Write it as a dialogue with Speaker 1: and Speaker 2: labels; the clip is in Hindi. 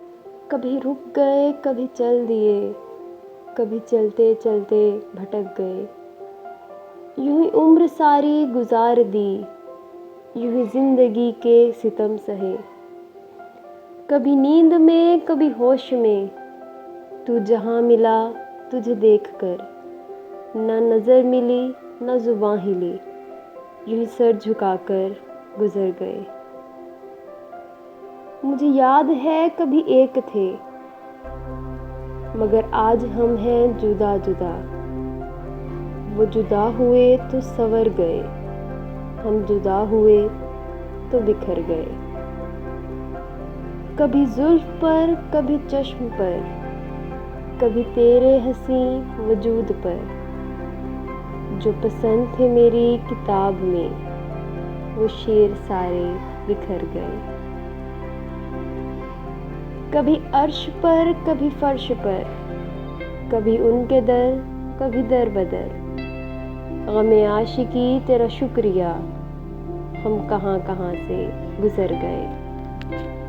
Speaker 1: कभी रुक गए, कभी चल दिए, कभी चलते चलते भटक गए। यूं ही उम्र सारी गुजार दी, यूं ही जिंदगी के सितम सहे। कभी नींद में, कभी होश में, तू जहां मिला तुझे देखकर, ना नजर मिली ना जुबां हिली, यूं ही सर झुकाकर गुजर गए। मुझे याद है कभी एक थे, मगर आज हम हैं जुदा जुदा। वो जुदा हुए तो संवर गए, हम जुदा हुए तो बिखर गए। कभी जुल्फ पर, कभी चश्म पर, कभी तेरे हंसी वजूद पर। जो पसंद थे मेरी किताब में, वो शेर सारे बिखर गए। कभी अर्श पर, कभी फर्श पर, कभी उनके दर, कभी दर बदर। गमे आशिकी तेरा शुक्रिया, हम कहाँ कहाँ से गुजर गए।